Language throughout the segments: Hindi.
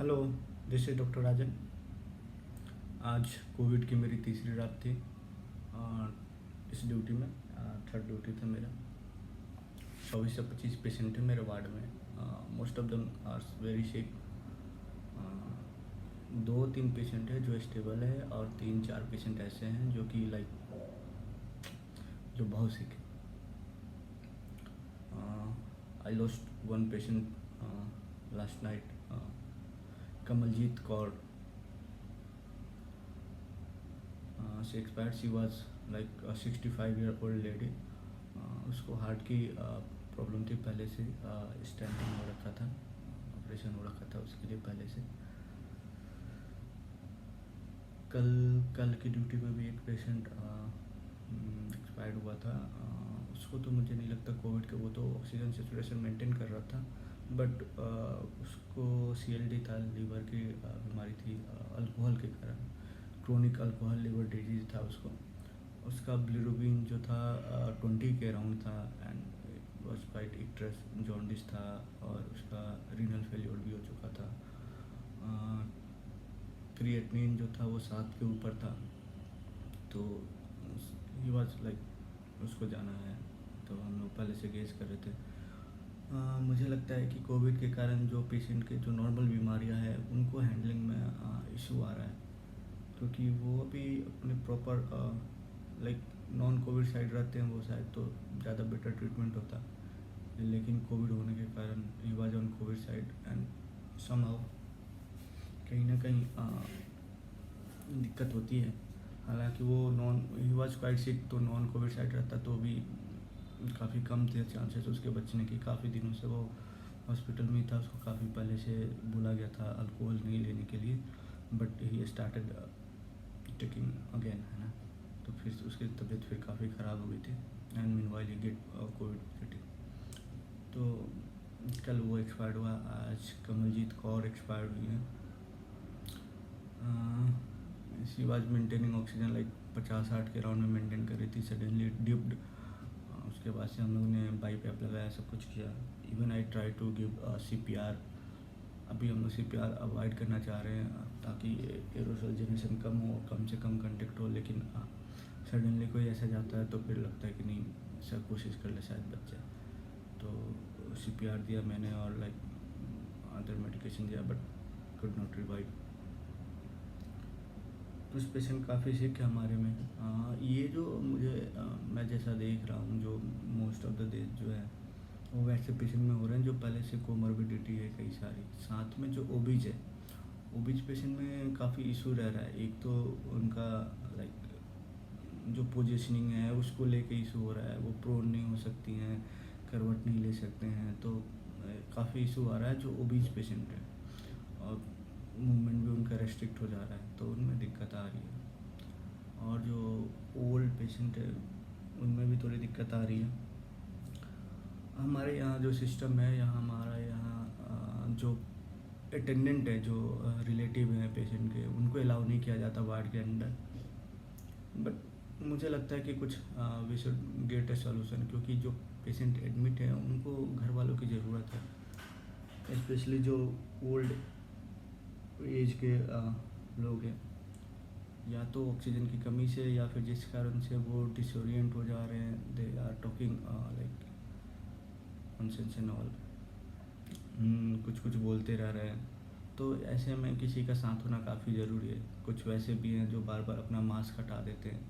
हेलो, दिस इज डॉक्टर राजन। आज कोविड की मेरी तीसरी रात थी और इस ड्यूटी में थर्ड ड्यूटी था मेरा। 24 से 25 पेशेंट थे मेरे वार्ड में। Most of them are very sick. दो तीन पेशेंट है जो स्टेबल है और तीन चार पेशेंट ऐसे हैं जो कि जो बहुत सिक है। I lost one patient last night, Kamaljeet Kaur. She expired. She was like 65-year-old lady. उसको हार्ट की प्रॉब्लम थी पहले से। स्टेंटिंग हो रखा था, ऑपरेशन हो रखा था उसके लिए पहले से। कल की ड्यूटी में भी एक पेशेंट एक्सपायर्ड हुआ था। उसको तो मुझे नहीं लगता कोविड के, वो तो ऑक्सीजन सेचुरेशन मेंटेन कर रहा था, बट उसको CLD था, लीवर की बीमारी थी अल्कोहल के कारण। क्रोनिक अल्कोहल लिवर डिजीज था उसको। उसका बिलिरुबिन जो था 20 के अराउंड था एंड वॉज क्वाइट इक्ट्रस, जॉन्डिस था और उसका रीनल फेल्योर भी हो चुका था। क्रिएटिनिन जो था वो 7 के ऊपर था। तो ही वॉज लाइक उसको जाना है, तो हम लोग पहले से गेस कर रहे थे। मुझे लगता है कि कोविड के कारण जो पेशेंट के जो नॉर्मल बीमारियां हैं उनको हैंडलिंग में इशू आ रहा है, क्योंकि वो अभी अपने proper like non Covid side रहते हैं, वो शायद तो ज़्यादा बेटर ट्रीटमेंट होता। लेकिन कोविड होने के कारण he was on Covid side and somehow कहीं ना कहीं दिक्कत होती है। हालांकि वो नॉन ही वाज क्वाइट सिक, तो नॉन कोविड साइड रहता तो भी काफ़ी कम थे चांसेस उसके बचने की। काफ़ी दिनों से वो हॉस्पिटल में ही था, उसको काफ़ी पहले से बोला गया था अल्कोहल नहीं लेने के लिए, but he started taking again, है ना। तो फिर उसकी तबीयत फिर काफ़ी ख़राब हो गई थी एंड मीनवाइल ही गेट कोविड पॉजिटिव। तो कल वो एक्सपायर्ड हुआ। आज कमलजीत कौर एक्सपायर्ड हुई है। She was maintaining oxygen like 50-60 के राउंड में मेंटेन कर रही थी। Suddenly dipped. उसके बाद से हम लोगों ने बाईपैप लगाया, सब कुछ किया। Even I try to give CPR। अभी हम लोग CPR अवॉइड करना चाह रहे हैं ताकि एरोसोल जनरेशन कम हो, कम से कम कंटेक्ट हो। लेकिन सडनली कोई ऐसा जाता है तो फिर लगता है कि नहीं, सब कोशिश कर ले शायद बच जाए। तो CPR दिया मैंने और लाइक अदर मेडिकेशन दिया, बट कुड नॉट रिवाइव। कुछ पेशेंट काफ़ी सिक है हमारे में। ये जो मैं जैसा देख रहा हूँ, जो मोस्ट ऑफ द डेज जो है वो वैसे पेशेंट में हो रहे हैं जो पहले से कोमॉर्बिडिटी है कई सारी। साथ में जो ओबीज है, ओबीज पेशेंट में काफ़ी इशू रह रहा है। एक तो उनका लाइक जो पोजीशनिंग है उसको लेके इशू हो रहा है, वो प्रोन नहीं हो सकती हैं, करवट नहीं ले सकते हैं, तो काफ़ी इशू आ रहा है जो ओबीज पेशेंट है। और मूवमेंट भी उनका रेस्ट्रिक्ट हो जा रहा है, तो उनमें दिक्कत आ रही है। और जो ओल्ड पेशेंट है उनमें भी थोड़ी दिक्कत आ रही है। हमारे यहाँ जो सिस्टम है, हमारा यहाँ जो अटेंडेंट है, जो रिलेटिव हैं पेशेंट के, उनको अलाउ नहीं किया जाता वार्ड के अंदर। बट मुझे लगता है कि कुछ we should get a solution, क्योंकि जो पेशेंट एडमिट है उनको घर वालों की ज़रूरत है, स्पेशली जो ओल्ड एज के लोग हैं। या तो ऑक्सीजन की कमी से या फिर जिस कारण से वो डिसोरिएंट हो जा रहे हैं, they are talking like nonsense and all, कुछ कुछ बोलते रह रहे हैं। तो ऐसे में किसी का साथ होना काफ़ी ज़रूरी है। कुछ वैसे भी हैं जो बार बार अपना मास्क हटा देते हैं,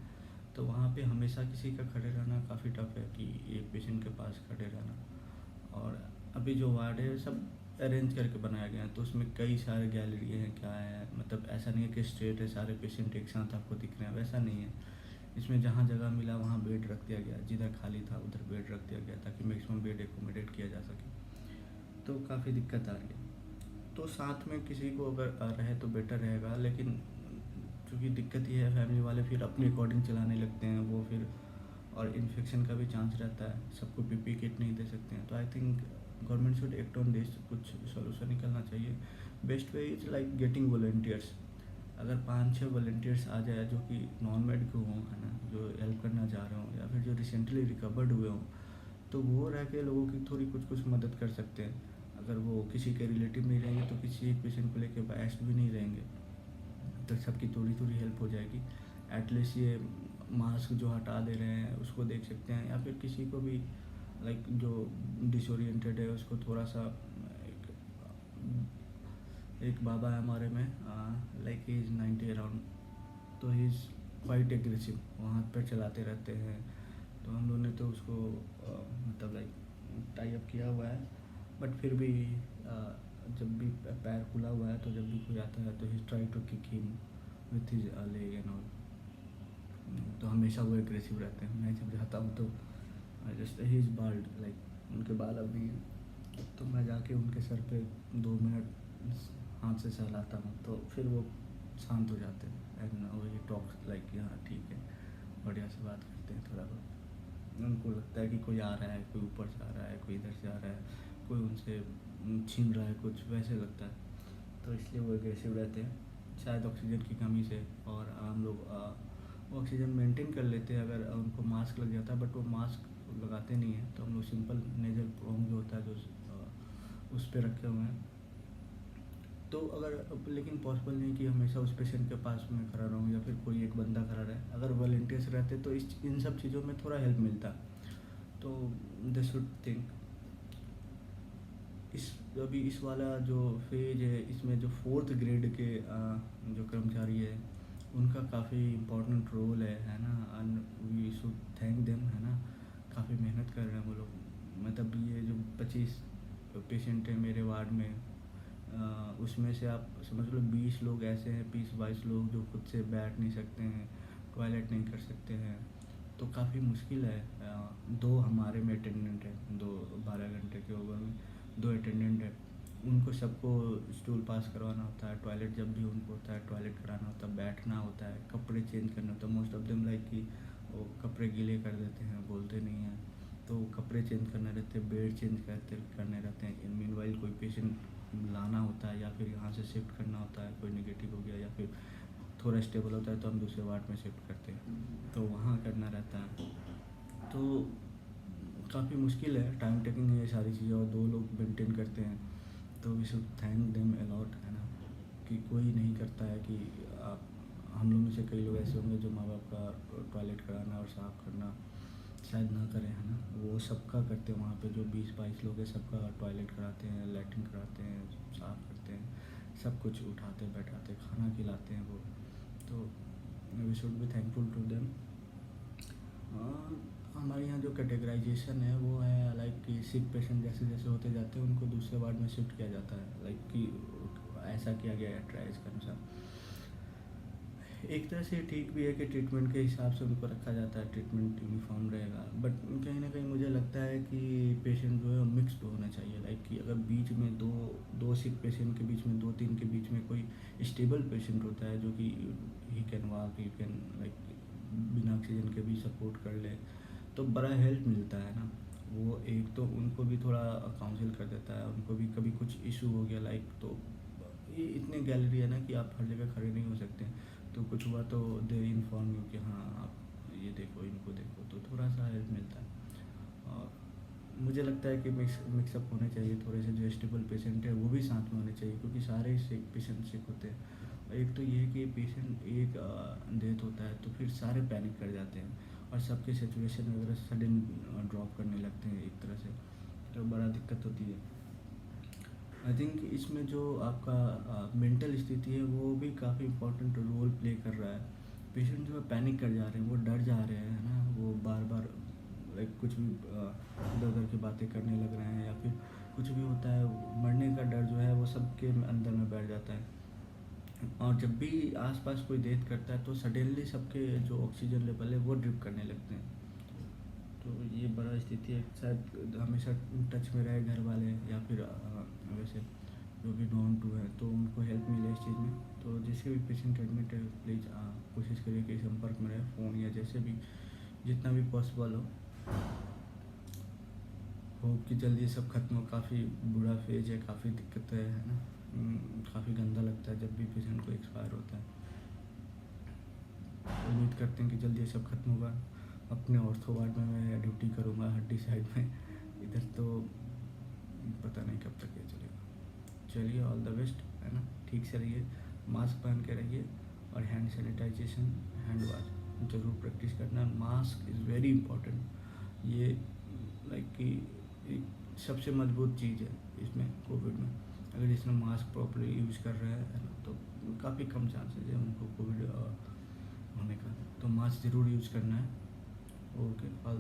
तो वहाँ पे हमेशा किसी का खड़े रहना काफ़ी टफ है कि एक पेशेंट के पास खड़े रहना। और अभी जो वार्ड है सब अरेंज करके बनाया गया है, तो उसमें कई सारे गैलरी हैं, क्या है, मतलब ऐसा नहीं है कि स्ट्रेट है सारे पेशेंट एक साथ आपको दिख रहे हैं, वैसा नहीं है। इसमें जहाँ जगह मिला वहाँ बेड रख दिया गया, जिधर खाली था उधर बेड रख दिया गया ताकि मैक्सिमम बेड एकोमोडेट किया जा सके। तो काफ़ी दिक्कत आ रही है। तो साथ में किसी को अगर रहे तो बेटर रहेगा, लेकिन चूँकि दिक्कत ये है फैमिली वाले फिर अपने अकॉर्डिंग चलाने लगते हैं वो फिर, और इन्फेक्शन का भी चांस रहता है, सबको PPE किट नहीं दे सकते हैं। तो I think government should act on this, कुछ सोल्यूशन निकलना चाहिए। Best way is like getting volunteers. अगर 5-6 वॉलंटियर्स आ जाए जो कि नॉन मेडिकल हों, है ना, जो हेल्प करना चाह रहे हों या फिर जो रिसेंटली रिकवर्ड हुए हों, तो वो रह के लोगों की थोड़ी कुछ कुछ मदद कर सकते हैं। अगर वो किसी के रिलेटिव नहीं रहेंगे तो किसी एक पेशेंट को लेके बायस्ड भी नहीं रहेंगे, तो सबकी थोड़ी थोड़ी हेल्प हो जाएगी। एटलीस्ट ये मास्क जो हटा दे रहे हैं उसको देख सकते हैं, या फिर किसी को भी लाइक जो डिसोरिएंटेड है उसको थोड़ा सा एक, एक बाबा है हमारे में, लाइक ही इज़ 90 अराउंड, तो ही इज़ क्वाइट एग्रेसिव, वो हाथ पैर चलाते रहते हैं। तो हम लोगों ने तो उसको मतलब लाइक टाई अप किया हुआ है, बट फिर भी जब भी पैर खुला हुआ है तो जब भी कोई आता है तो ही try to kick him with his leg and all. तो हमेशा वो एग्रेसिव रहते हैं। मैं जब जाता हूँ तो just he is bald, like उनके बाल अभी हैं, तो मैं जाके उनके सर पे 2 मिनट हाथ से सहलाता हूँ तो फिर वो शांत हो जाते हैं एंड वही टॉक लाइक हाँ ठीक है, बढ़िया से बात करते हैं थोड़ा बहुत। उनको लगता है कि कोई आ रहा है, कोई ऊपर से आ रहा है, कोई इधर से आ रहा है, कोई उनसे छीन रहा है, कुछ वैसे लगता है, तो इसलिए वो एग्रेसिव रहते हैं, शायद ऑक्सीजन की कमी से। और हम लोग वो ऑक्सीजन मेंटेन कर लेते हैं अगर उनको मास्क लग जाता है, बट वो मास्क लगाते नहीं हैं, तो हम लोग सिंपल नेजल प्रोंग जो होता है जो उस पर रखे हुए हैं। तो अगर लेकिन पॉसिबल नहीं कि हमेशा उस पेशेंट के पास में खड़ा रहूँ या फिर कोई एक बंदा खड़ा रहे, अगर वॉलंटियर्स रहते तो इन सब चीज़ों में थोड़ा हेल्प मिलता। तो दे शुड थिंक इस अभी इस वाला जो फेज है इसमें जो 4th ग्रेड के जो कर्मचारी है उनका काफ़ी इम्पोर्टेंट रोल है ना, and we should thank them, है ना। काफ़ी मेहनत कर रहे हैं वो लोग। मतलब ये जो 25 पेशेंट हैं मेरे वार्ड में, उसमें से आप समझ लो 20 लोग ऐसे हैं, 20-22 लोग जो खुद से बैठ नहीं सकते हैं, टॉयलेट नहीं कर सकते हैं, तो काफ़ी मुश्किल है। दो हमारे में अटेंडेंट है, दो 12 घंटे के ओवर में 2 अटेंडेंट है, उनको सबको स्टूल पास करवाना होता है, टॉयलेट जब भी उनको होता है टॉयलेट कराना होता है, बैठना होता है, कपड़े चेंज करना होता है। मोस्ट ऑफ देम लाइक कि वो कपड़े गीले कर देते हैं, बोलते नहीं हैं, तो कपड़े चेंज करने रहते हैं, बेड चेंज करने रहते हैं। मीनवाइल कोई पेशेंट लाना होता है या फिर यहाँ से शिफ्ट करना होता है, कोई नेगेटिव हो गया या फिर थोड़ा स्टेबल होता है तो हम दूसरे वार्ड में शिफ्ट करते हैं, तो वहाँ करना रहता है। तो काफ़ी मुश्किल है, टाइम टेकिंग है ये सारी चीज़ें, और 2 लोग मेंटेन करते हैं, तो we should thank them a lot, है ना। कि कोई नहीं करता है कि आप, हम लोग में से कई लोग ऐसे होंगे जो माँ बाप का टॉयलेट कराना और साफ़ करना शायद ना करें, है ना, वो सबका करते हैं। वहाँ पे जो 20-22 लोग हैं सबका टॉयलेट कराते हैं, लैट्रिन कराते हैं, साफ़ करते हैं, सब कुछ उठाते बैठाते, खाना खिलाते हैं वो। तो we should be thankful to them. हमारे यहाँ जो कैटेगराइजेशन है वो है लाइक कि सिक पेशेंट जैसे जैसे होते जाते हैं उनको दूसरे वार्ड में शिफ्ट किया जाता है, लाइक कि ऐसा किया गया है ट्रायल्स के अनुसार। एक तरह से ठीक भी है कि ट्रीटमेंट के हिसाब से उनको रखा जाता है, ट्रीटमेंट यूनिफॉर्म रहेगा, बट कहीं ना कहीं मुझे लगता है कि पेशेंट जो है मिक्सड होना चाहिए। लाइक कि अगर बीच में दो सिक पेशेंट के बीच में 2-3 के बीच में कोई स्टेबल पेशेंट होता है जो कि he can walk, he can like बिना ऑक्सीजन के भी सपोर्ट कर ले, तो बड़ा हेल्प मिलता है ना। वो एक तो उनको भी थोड़ा काउंसिल कर देता है, उनको भी कभी कुछ इशू हो गया लाइक, तो ये इतने गैलरी है ना कि आप हर जगह खड़े नहीं हो सकते, तो कुछ हुआ तो दे इन्फॉर्म यू कि हाँ आप ये देखो, इनको देखो, तो थोड़ा सा हेल्प मिलता है। और मुझे लगता है कि मिक्सअप होने चाहिए, थोड़े से जो स्टेबल पेशेंट है वो भी साथ में होने चाहिए, क्योंकि सारे सिक पेशेंट सिक होते हैं। एक तो ये है कि पेशेंट एक डेथ होता है तो फिर सारे पैनिक कर जाते हैं और सबके सिचुएशन वगैरह सडन ड्रॉप करने लगते हैं एक तरह से, तो बड़ा दिक्कत होती है। आई थिंक इसमें जो आपका मेंटल स्थिति है वो भी काफ़ी इम्पोर्टेंट रोल प्ले कर रहा है। पेशेंट जो है पैनिक कर जा रहे हैं, वो डर जा रहे हैं, है ना, वो बार बार लाइक कुछ भी इधर उधर की बातें करने लग रहे हैं, या फिर कुछ भी होता है, मरने का डर जो है वो सबके अंदर में बैठ जाता है। और जब भी आसपास कोई डेथ करता है तो सडनली सबके जो ऑक्सीजन लेवल है वो ड्रिप करने लगते हैं। तो ये बड़ा स्थिति है, शायद हमेशा टच में रहे घर वाले या फिर वैसे जो भी नॉन टू है तो उनको हेल्प मिले इस चीज़ में। तो जिसके भी पेशेंट एडमिट है प्लीज़ कोशिश करिए कि संपर्क में रहे, फ़ोन या जैसे भी जितना भी पॉसिबल हो। होप कि जल्दी सब खत्म हो। काफ़ी बुरा फेज है, काफ़ी दिक्कत है ना। काफ़ी गंदा लगता है जब भी पेशेंट को एक्सपायर होता है। उम्मीद करते हैं कि जल्दी ये सब खत्म होगा। अपने ऑर्थो वार्ड में मैं ड्यूटी करूँगा, हड्डी साइड में। इधर तो पता नहीं कब तक ये चलेगा। चलिए, ऑल द बेस्ट, है ना। ठीक से रहिए, मास्क पहन के रहिए, और हैंड सैनिटाइजेशन, हैंड वॉश ज़रूर प्रैक्टिस करना। Mask is very important. ये लाइक कि एक सबसे मजबूत चीज़ है इसमें, कोविड में। अगर जिसने मास्क प्रॉपरली यूज़ कर रहा है ना, तो काफ़ी कम चांसेस है उनको कोविड होने का। तो मास्क ज़रूर यूज़ करना है। Okay, all